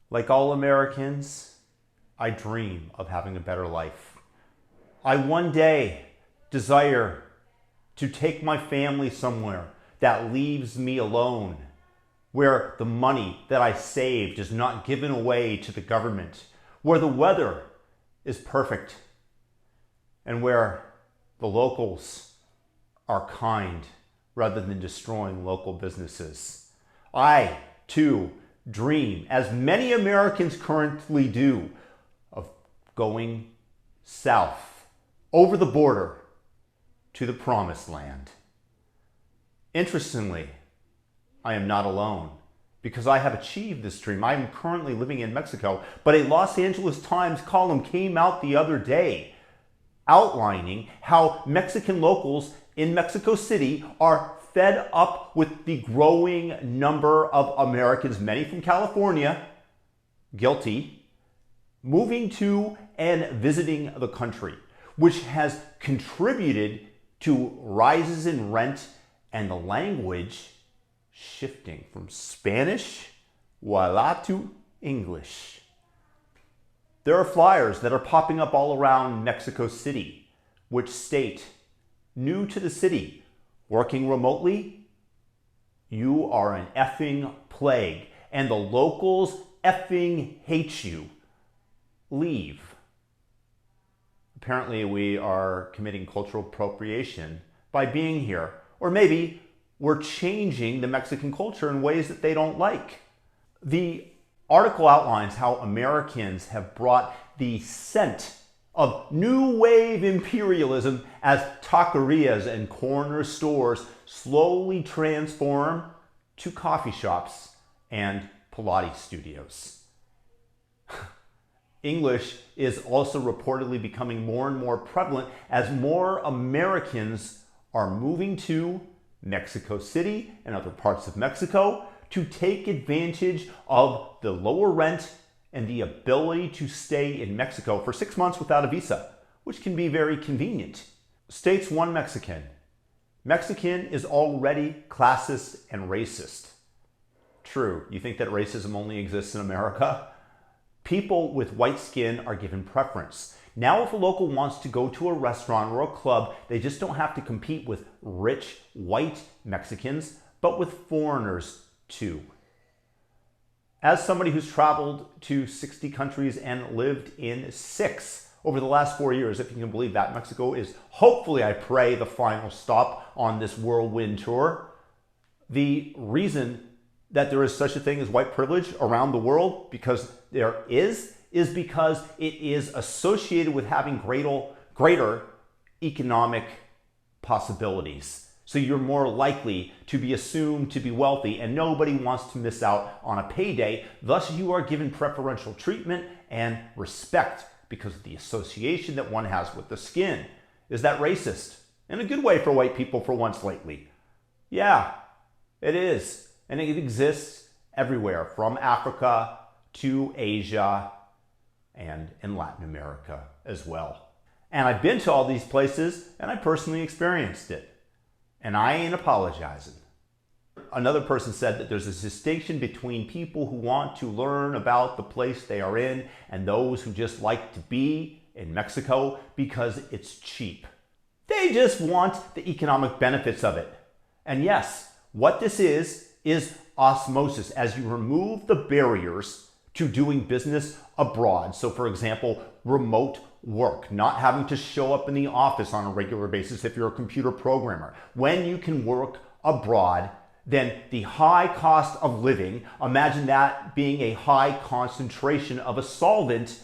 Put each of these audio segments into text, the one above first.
Like all Americans, I dream of having a better life. I one day desire to take my family somewhere that leaves me alone, where the money that I saved is not given away to the government, where the weather is perfect, and where the locals are kind rather than destroying local businesses. I, too, dream, as many Americans currently do, of going south, over the border, to the promised land. Interestingly, I am not alone, because I have achieved this dream. I am currently living in Mexico, but a Los Angeles Times column came out the other day outlining how Mexican locals in Mexico City are fed up with the growing number of Americans, many from California, guilty, moving to and visiting the country, which has contributed to rises in rent and the language shifting from Spanish, voila, to English. There are flyers that are popping up all around Mexico City, which state, new to the city, working remotely, you are an effing plague, and the locals effing hate you. Leave. Apparently we are committing cultural appropriation by being here. Or maybe we're changing the Mexican culture in ways that they don't like. The article outlines how Americans have brought the scent of new wave imperialism as taquerias and corner stores slowly transform to coffee shops and Pilates studios. English is also reportedly becoming more and more prevalent as more Americans are moving to Mexico City and other parts of Mexico to take advantage of the lower rent and the ability to stay in Mexico for 6 months without a visa, which can be very convenient. States one Mexican. Mexican is already classist and racist. True, you think that racism only exists in America? People with white skin are given preference. Now if a local wants to go to a restaurant or a club, they just don't have to compete with rich white Mexicans, but with foreigners too. As somebody who's traveled to 60 countries and lived in 6 over the last 4 years, if you can believe that, Mexico is hopefully, I pray, the final stop on this whirlwind tour. The reason that there is such a thing as white privilege around the world, because there is because it is associated with having greater economic possibilities. So you're more likely to be assumed to be wealthy, and nobody wants to miss out on a payday. Thus, you are given preferential treatment and respect because of the association that one has with the skin. Is that racist? In a good way for white people for once lately. Yeah, it is. And it exists everywhere, from Africa to Asia and in Latin America as well. And I've been to all these places and I personally experienced it. And I ain't apologizing. Another person said that there's a distinction between people who want to learn about the place they are in and those who just like to be in Mexico because it's cheap. They just want the economic benefits of it. And yes, what this is osmosis, as you remove the barriers to doing business abroad. So for example, remote work, not having to show up in the office on a regular basis if you're a computer programmer. When you can work abroad, then the high cost of living, imagine that being a high concentration of a solvent,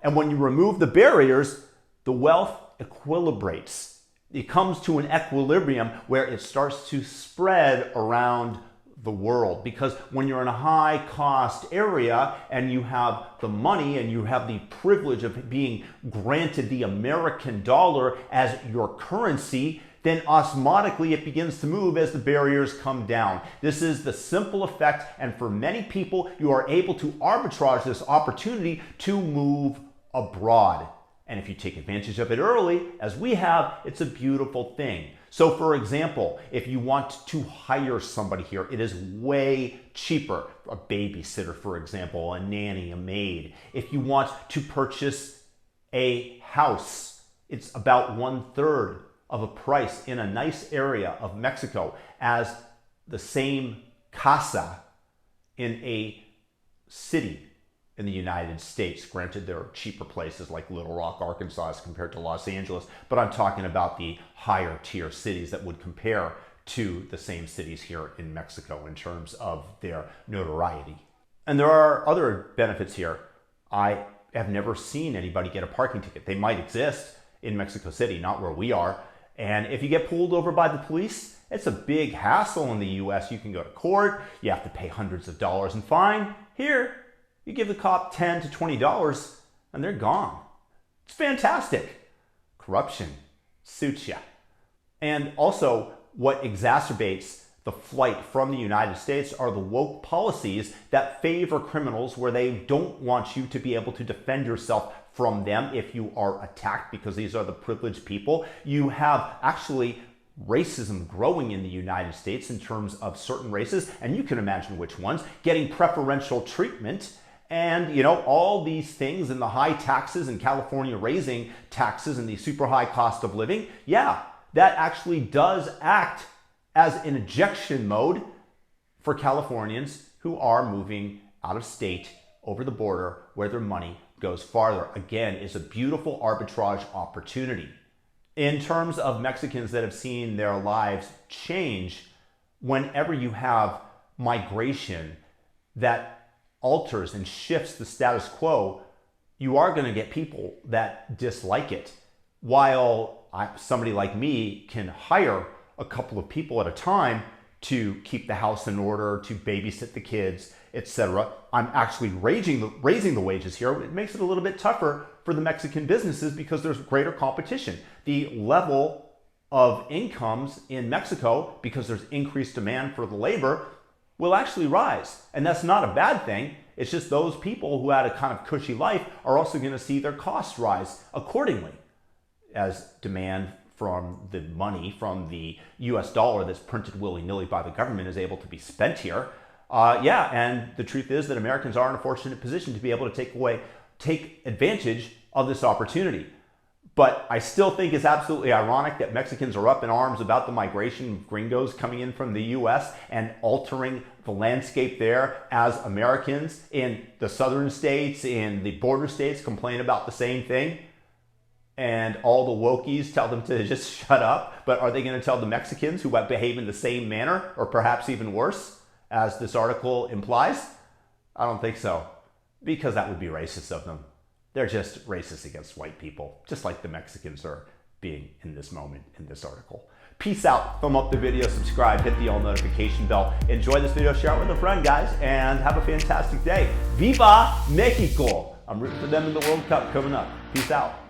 and when you remove the barriers, the wealth equilibrates. It comes to an equilibrium where it starts to spread around the world, because when you're in a high cost area and you have the money and you have the privilege of being granted the American dollar as your currency, then osmotically it begins to move as the barriers come down. This is the simple effect, and for many people you are able to arbitrage this opportunity to move abroad. And if you take advantage of it early, as we have, it's a beautiful thing. So for example, if you want to hire somebody here, it is way cheaper. A babysitter, for example, a nanny, a maid. If you want to purchase a house, it's about 1/3 of a price in a nice area of Mexico as the same casa in a city in the United States. Granted, there are cheaper places like Little Rock, Arkansas as compared to Los Angeles, but I'm talking about the higher tier cities that would compare to the same cities here in Mexico in terms of their notoriety. And there are other benefits here. I have never seen anybody get a parking ticket. They might exist in Mexico City, not where we are. And if you get pulled over by the police, it's a big hassle in the US. You can go to court, you have to pay hundreds of dollars in fine. Here, you give the cop $10 to $20 and they're gone. It's fantastic. Corruption suits ya. And also, what exacerbates the flight from the United States are the woke policies that favor criminals, where they don't want you to be able to defend yourself from them if you are attacked, because these are the privileged people. You have actually racism growing in the United States in terms of certain races, and you can imagine which ones, getting preferential treatment. And, you know, all these things, and the high taxes in California raising taxes and the super high cost of living, yeah, that actually does act as an ejection mode for Californians who are moving out of state over the border where their money goes farther. Again, it's a beautiful arbitrage opportunity. In terms of Mexicans that have seen their lives change, whenever you have migration that alters and shifts the status quo, you are going to get people that dislike it. While somebody like me can hire a couple of people at a time to keep the house in order, to babysit the kids, etc., I'm actually raising the wages here. It makes it a little bit tougher for the Mexican businesses because there's greater competition. The level of incomes in Mexico, because there's increased demand for the labor, will actually rise. And that's not a bad thing. It's just those people who had a kind of cushy life are also going to see their costs rise accordingly as demand from the money from the US dollar that's printed willy-nilly by the government is able to be spent here. And the truth is that Americans are in a fortunate position to be able to take advantage of this opportunity. But I still think it's absolutely ironic that Mexicans are up in arms about the migration of gringos coming in from the US and altering the landscape there, as Americans in the southern states, in the border states, complain about the same thing. And all the wokies tell them to just shut up. But are they going to tell the Mexicans who behave in the same manner, or perhaps even worse, as this article implies? I don't think so, because that would be racist of them. They're just racist against white people, just like the Mexicans are being in this moment in this article. Peace out. Thumb up the video, subscribe, hit the all notification bell. Enjoy this video, share it with a friend, guys, and have a fantastic day. Viva Mexico! I'm rooting for them in the World Cup coming up. Peace out.